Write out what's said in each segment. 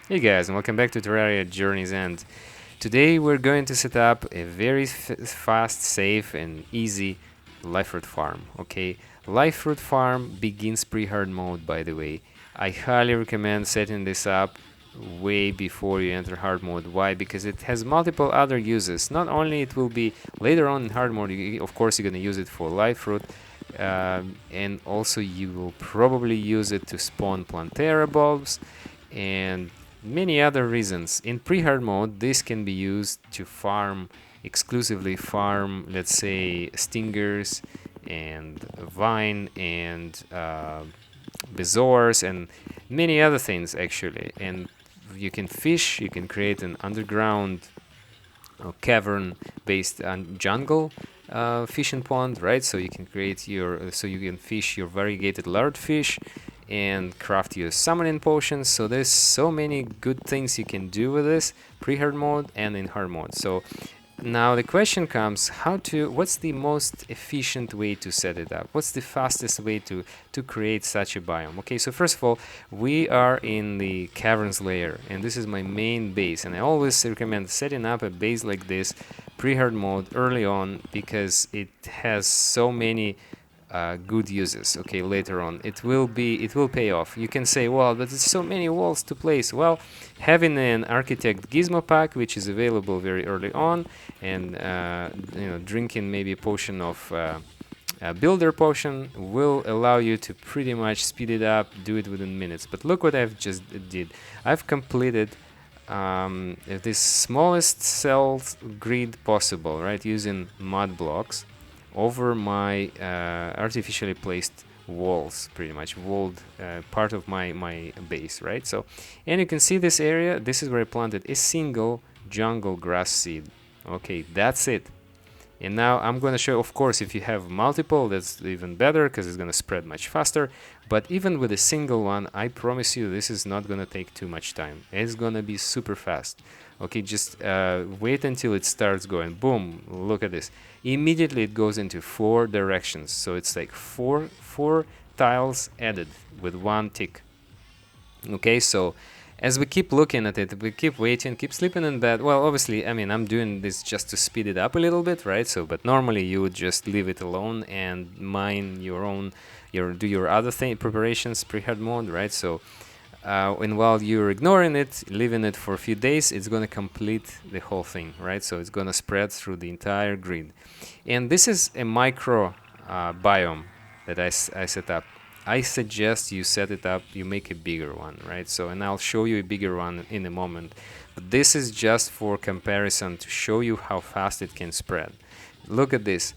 Hey guys, and welcome back to Terraria Journey's End. Today we're going to set up a very fast, safe, and easy life fruit farm. Okay, life fruit farm begins pre-hard mode, by the way. I highly recommend setting this up way before you enter hard mode. Why? Because it has multiple other uses. Not only it will be later on in hard mode, of course you're going to use it for life fruit, and also you will probably use it to spawn Plantera Bulbs and many other reasons. In pre-hard mode, this can be used to exclusively farm, let's say, stingers and vine and bezoars and many other things actually. And you can fish, you can create an underground cavern based on jungle fishing pond, right? So you can create so you can fish your variegated lard fish and craft your summoning potions. So there's so many good things you can do with this pre-hard mode and in hard mode. So now the question comes, what's the most efficient way to set it up? What's the fastest way to create such a biome? Okay, so first of all, we are in the caverns layer, and this is my main base, and I always recommend setting up a base like this pre-hard mode early on because it has so many good uses. Okay, later on it will pay off. You can say, well, but there's so many walls to place. Well, having an architect gizmo pack, which is available very early on, and drinking maybe a potion of a builder potion will allow you to pretty much speed it up, do it within minutes. But look what I've just did. I've completed this smallest cells grid possible, right, using mud blocks over my artificially placed walls, pretty much walled part of my base, right? So, and you can see this area, this is where I planted a single jungle grass seed. Okay, that's it. And now I'm going to show, of course, if you have multiple, that's even better because it's going to spread much faster. But even with a single one, I promise you this is not going to take too much time. It's going to be super fast. Okay, just wait until it starts going. Boom, look at this. Immediately it goes into 4 directions. So it's like four tiles added with one tick. Okay, so as we keep looking at it, we keep waiting, keep sleeping in bed. Well, obviously, I mean, I'm doing this just to speed it up a little bit, right? So, but normally you would just leave it alone and mine your own, do your other thing preparations pre-hard mode, right? So, and while you're ignoring it, leaving it for a few days, it's going to complete the whole thing, right? So it's going to spread through the entire grid. And this is a micro biome that I set up. I suggest you set it up, you make a bigger one, right? So, and I'll show you a bigger one in a moment. But this is just for comparison to show you how fast it can spread. Look at this,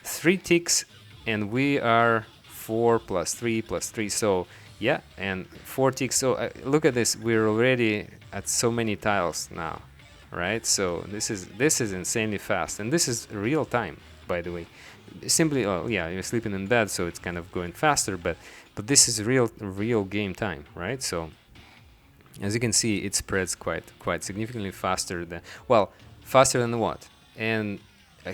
3 ticks, and we are 4 plus 3 plus 3. So, yeah, and 4 ticks. So look at this, we're already at so many tiles now, right? So this is insanely fast, and this is real time, by the way. Simply, oh yeah, you're sleeping in bed, so it's kind of going faster, but this is real game time, right? So as you can see, it spreads quite significantly faster than, well, faster than what? And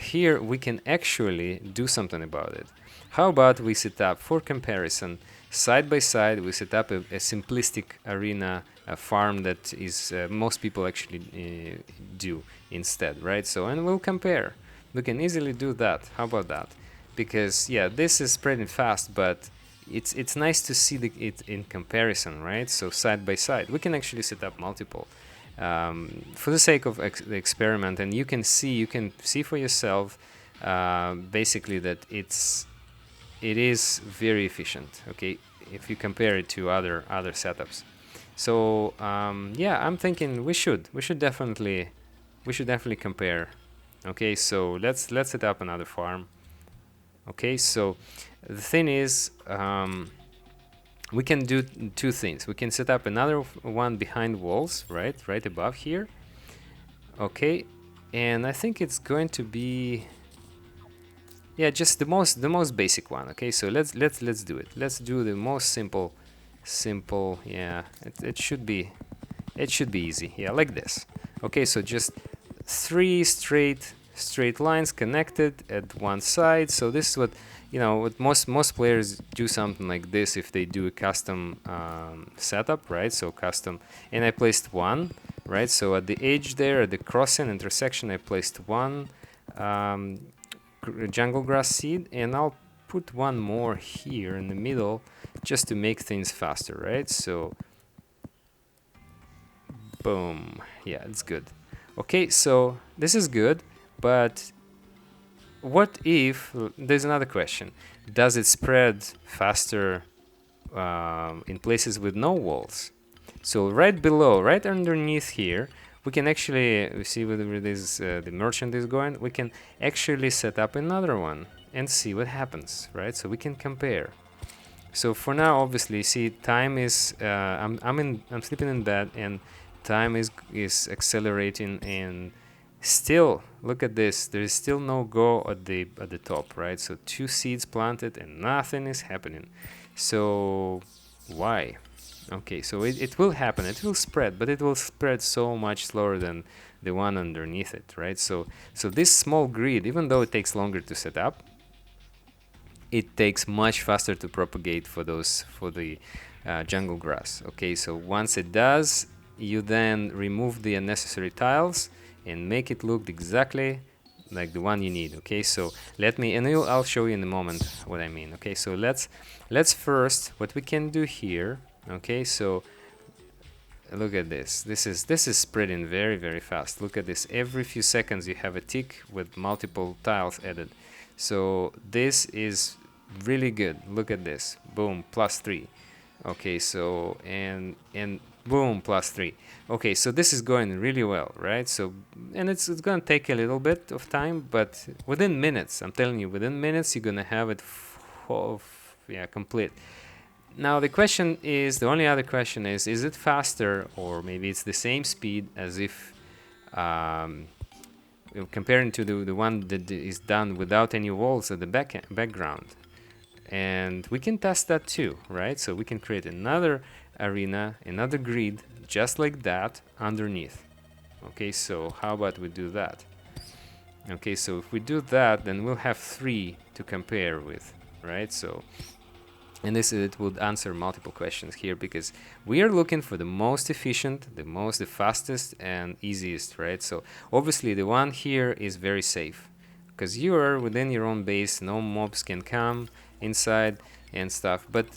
here we can actually do something about it. How about we set up, for comparison, side by side, we set up a simplistic arena, a farm that is most people actually do instead, right? So, and we'll compare. We can easily do that. How about that? Because yeah, this is spreading fast, but it's nice to see it in comparison, right? So side by side, we can actually set up multiple for the sake of the experiment, and you can see for yourself basically that it is very efficient. Okay, if you compare it to other setups. So yeah, I'm thinking we should definitely compare. Okay, so let's set up another farm. Okay, so the thing is, we can do 2 things. We can set up another one behind walls, right above here. Okay, and I think it's going to be, yeah, just the most basic one. Okay, so let's do it. Let's do the most simple. Yeah, it should be easy. Yeah, like this. Okay, so just 3 straight straight lines connected at one side. So this is what, you know, what most players do something like this if they do a custom setup, right? So custom, and I placed one, right? So at the edge there, at the crossing intersection, I placed one jungle grass seed, and I'll put one more here in the middle just to make things faster, right? So boom, yeah, it's good. Okay, so this is good, but what if, there's another question, does it spread faster in places with no walls? So right below, right underneath here, we can actually, we see where this, the merchant is going, we can actually set up another one and see what happens, right? So we can compare. So for now, obviously, see, time is, I'm sleeping in bed, and time is accelerating, and still, look at this, there is still no go at the top, right? So 2 seeds planted and nothing is happening. So why? Okay, so it will happen, it will spread, but it will spread so much slower than the one underneath it, right? So this small grid, even though it takes longer to set up, it takes much faster to propagate for the jungle grass. Okay, so once it does, you then remove the unnecessary tiles and make it look exactly like the one you need. Okay, so let me, and I'll show you in a moment what I mean. Okay, so let's first, what we can do here. Okay, so look at this. This is spreading very, very fast. Look at this. Every few seconds you have a tick with multiple tiles added. So this is really good. Look at this. Boom, +3. Okay, so and boom, +3. Okay, so this is going really well, right? So, and it's gonna take a little bit of time, but within minutes, I'm telling you, within minutes you're gonna have it complete. Now the question is, the only other question is it faster, or maybe it's the same speed as if comparing to the one that is done without any walls at the background? And we can test that too, right? So we can create another arena, another grid, just like that underneath. Okay, so how about we do that? Okay, so if we do that, then we'll have 3 to compare with, right? So, and this, it would answer multiple questions here, because we are looking for the most efficient, the fastest and easiest, right? So obviously the one here is very safe, because you are within your own base, no mobs can come inside and stuff. But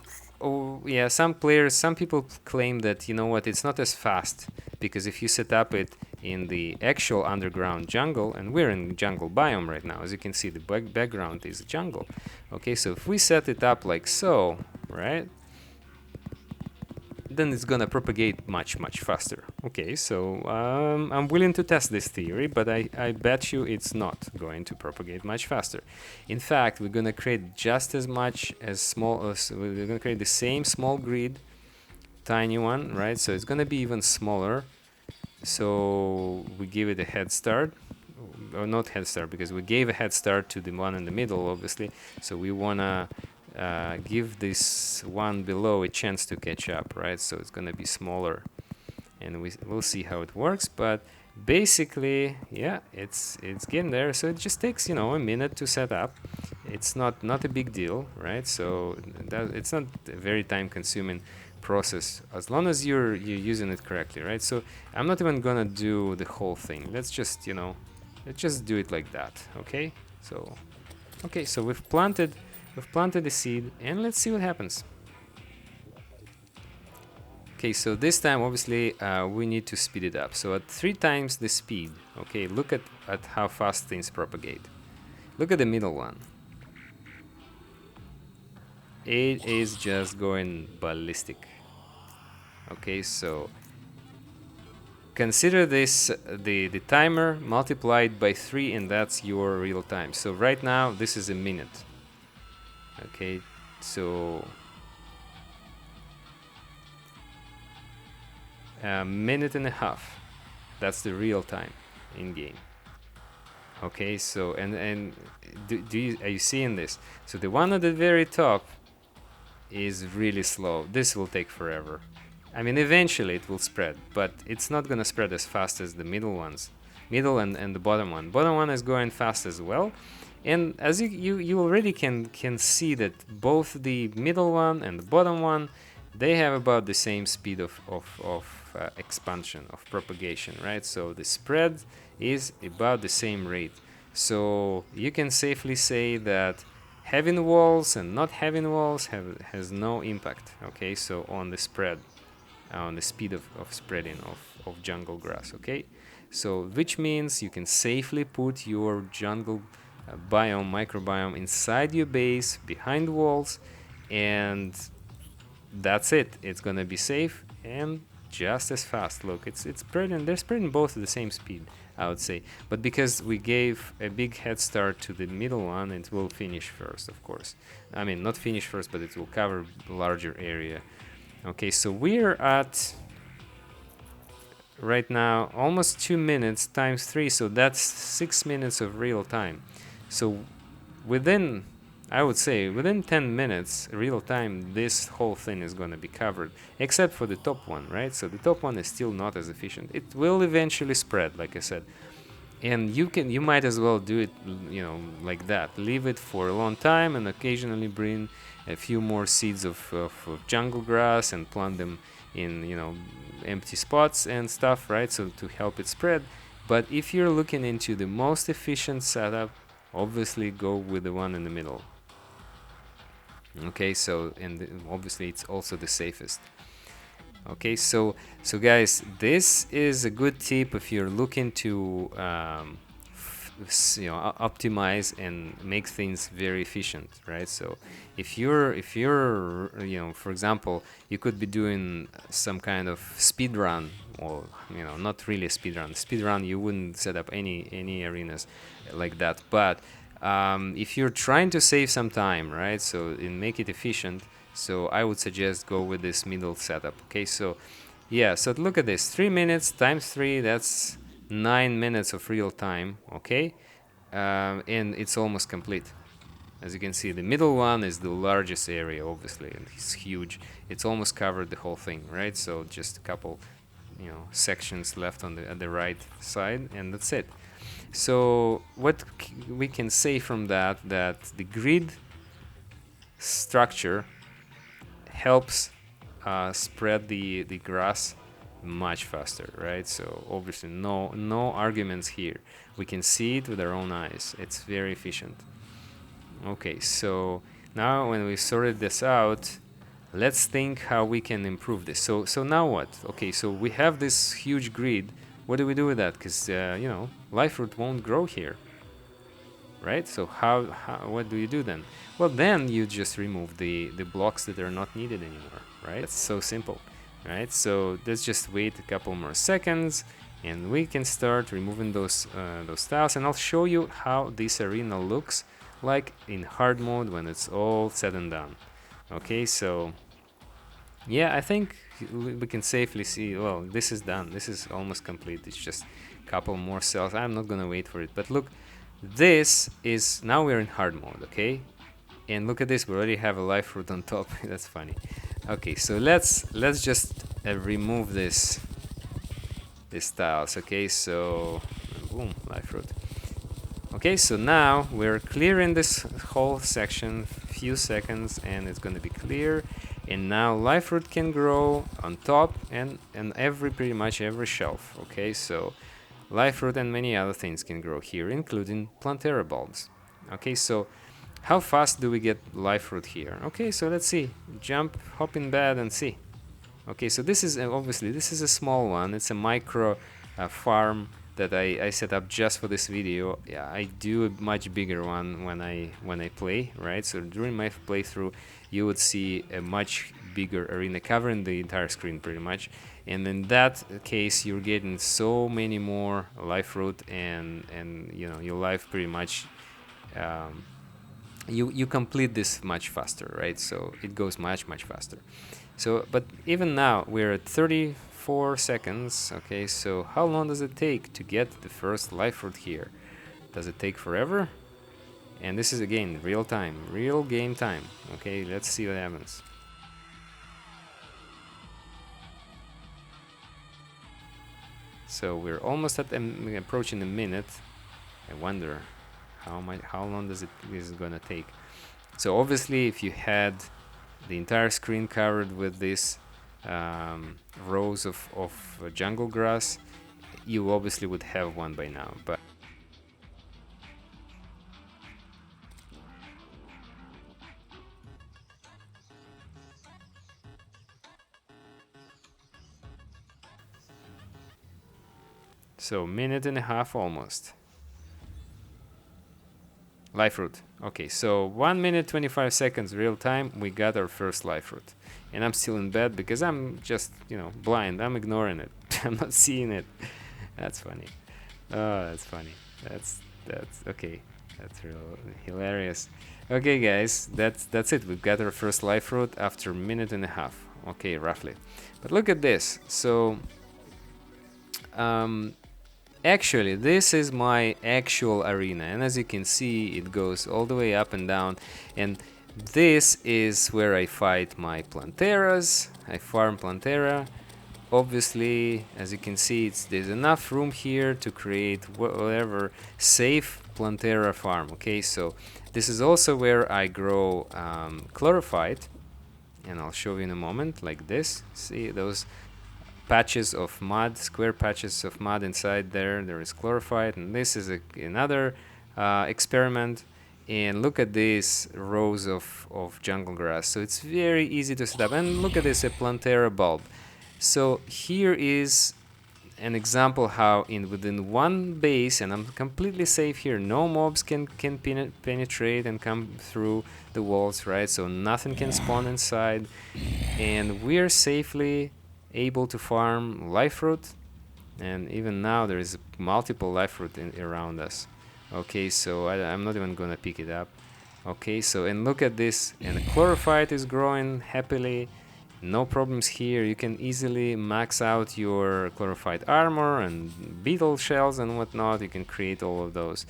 oh yeah, some people claim that, you know what, it's not as fast, because if you set up it in the actual underground jungle, and we're in jungle biome right now, as you can see, the background is jungle. Okay, so if we set it up like so, right, then it's gonna propagate much faster. Okay, so I'm willing to test this theory, but I bet you it's not going to propagate much faster. In fact, we're gonna create just as much as small, we're gonna create the same small grid, tiny one, right? So it's gonna be even smaller. So we give it a head start, or not head start, because we gave a head start to the one in the middle, obviously. So we wanna give this one below a chance to catch up, right? So it's gonna be smaller, and we'll see how it works. But basically, yeah, it's getting there. So it just takes, you know, a minute to set up. It's not a big deal, right? So it's not a very time-consuming process, as long as you're using it correctly, right? So I'm not even gonna do the whole thing. Let's just, you know, let's just do it like that. Okay, so we've planted the seed, and let's see what happens. Okay, so this time obviously we need to speed it up. So at 3 times the speed. Okay, look at how fast things propagate. Look at the middle one. It is just going ballistic. Okay, so consider this the timer multiplied by 3, and that's your real time. So right now this is a minute. Okay, so a minute and a half, that's the real time in game. Okay, so and are you seeing this? So the one at the very top is really slow. This will take forever. I mean, eventually it will spread, but it's not gonna spread as fast as the middle ones. middle and the bottom one. Bottom one is going fast as well. And as you already can see that both the middle one and the bottom one, they have about the same speed of expansion, of propagation, right? So the spread is about the same rate. So you can safely say that having walls and not having walls has no impact, okay? So on the spread, on the speed of spreading of jungle grass, okay? So which means you can safely put your jungle biome, microbiome inside your base, behind walls, and that's it. It's gonna be safe and just as fast. Look, it's spreading. They're spreading both at the same speed, I would say. But because we gave a big head start to the middle one, it will finish first, of course. I mean, not finish first, but it will cover a larger area. Okay, so we're at right now almost 2 minutes times 3, so that's 6 minutes of real time. So within, I would say, within 10 minutes real time, this whole thing is going to be covered, except for the top one, right? So the top one is still not as efficient. It will eventually spread, like I said, and you might as well do it, you know, like that. Leave it for a long time and occasionally bring a few more seeds of jungle grass and plant them in, you know, empty spots and stuff, right? So to help it spread. But if you're looking into the most efficient setup, obviously go with the one in the middle. Okay, so obviously it's also the safest. Okay, so guys, this is a good tip if you're looking to you know, optimize and make things very efficient, right? So if you're you know, for example, you could be doing some kind of speed run, or, you know, not really a speed run. Speed run, you wouldn't set up any arenas like that. But if you're trying to save some time, right, so and make it efficient, so I would suggest go with this middle setup. Okay, so yeah, so look at this, 3 minutes times 3, that's 9 minutes of real time. Okay, and it's almost complete. As you can see, the middle one is the largest area, obviously, and it's huge. It's almost covered the whole thing, right? So just a couple, you know, sections left on the at the right side, and that's it. So what we can say from that the grid structure helps spread the grass much faster, right? So obviously no arguments here. We can see it with our own eyes. It's very efficient. Okay, so now when we sorted this out, let's think how we can improve this. So now what? Okay, so we have this huge grid. What do we do with that? Because you know, life-root won't grow here, right? So how what do you do then? Well, then you just remove the blocks that are not needed anymore, right? It's so simple, right? So let's just wait a couple more seconds, and we can start removing those tiles, and I'll show you how this arena looks like in hard mode when it's all said and done. Okay, so yeah, I think we can safely see, well, this is done. This is almost complete. It's just a couple more cells. I'm not gonna wait for it, but look, this is, now we're in hard mode, okay? And look at this, we already have a life root on top. That's funny. Okay, so let's just remove these tiles. Okay, so boom, life root. Okay, so now we're clearing this whole section, few seconds, and it's going to be clear. And now life root can grow on top and pretty much every shelf. Okay, so life root and many other things can grow here, including Plantera bulbs. Okay, so how fast do we get life root here? Okay, so let's see. Jump, hop in bed and see. Okay, so this is obviously this is a small one. It's a micro farm that I set up just for this video. Yeah, I do a much bigger one when I play, right? So during my playthrough, you would see a much bigger arena covering the entire screen pretty much. And in that case, you're getting so many more life root, and you know, your life pretty much you complete this much faster, right? So it goes much faster. So, but even now we're at 34 seconds. Okay, so how long does it take to get the first life root here? Does it take forever? And this is again real time, real game time. Okay, let's see what happens. So we're almost at approaching a minute. I wonder how long is it gonna take. So obviously, if you had the entire screen covered with this rows of jungle grass, you obviously would have one by now. But so minute and a half almost. Life root. Okay, so 1 minute 25 seconds real time. We got our first life root, and I'm still in bed because I'm just blind. I'm ignoring it. I'm not seeing it. That's funny. Oh, that's funny. That's okay. That's real hilarious. Okay, guys, that's it. We've got our first life root after a minute and a half. Okay, roughly. But look at this. So, actually, this is my actual arena, and as you can see, it goes all the way up and down. And this is where I fight my Planteras. I farm Plantera. Obviously, as you can see, there's enough room here to create whatever safe Plantera farm. Okay, so this is also where I grow chlorophyte, and I'll show you in a moment, like this. See those patches of mud, square patches of mud inside there. There is chlorophyte, and this is another experiment. And look at these rows of jungle grass. So it's very easy to set up. And look at this, a Plantera bulb. So here is an example how within one base, and I'm completely safe here, no mobs can penetrate and come through the walls, right? So nothing can spawn inside, and we're safely able to farm life root. And even now there is multiple life root around us. Okay, so I'm not even gonna pick it up. Okay, so and look at this, and the chlorophyte is growing happily. No problems here. You can easily max out your chlorophyte armor and beetle shells and whatnot. You can create all of those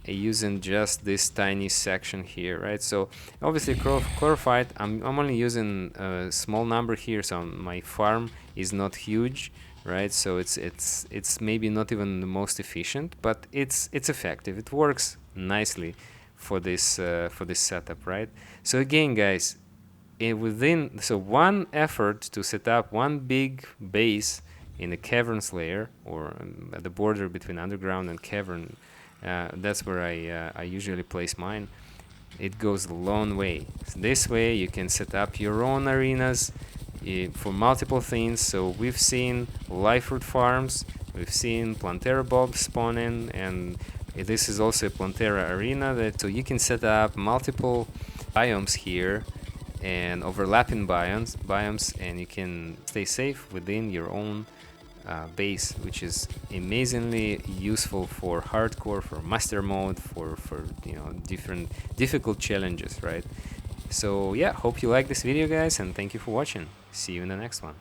using just this tiny section here, right? So obviously chlorophyte, I'm only using a small number here, so my farm is not huge, right? So it's maybe not even the most efficient, but it's effective. It works nicely for this setup, right? So again, guys, so one effort to set up one big base in the caverns layer, or at the border between underground and cavern, that's where I usually place mine. It goes a long way. So this way you can set up your own arenas for multiple things. So we've seen life root farms, we've seen Plantera Bulbs spawning, and this is also a Plantera arena, so you can set up multiple biomes here and overlapping biomes, and you can stay safe within your own base, which is amazingly useful for hardcore, for master mode, for different difficult challenges, right? So yeah, hope you like this video, guys, and thank you for watching. See you in the next one.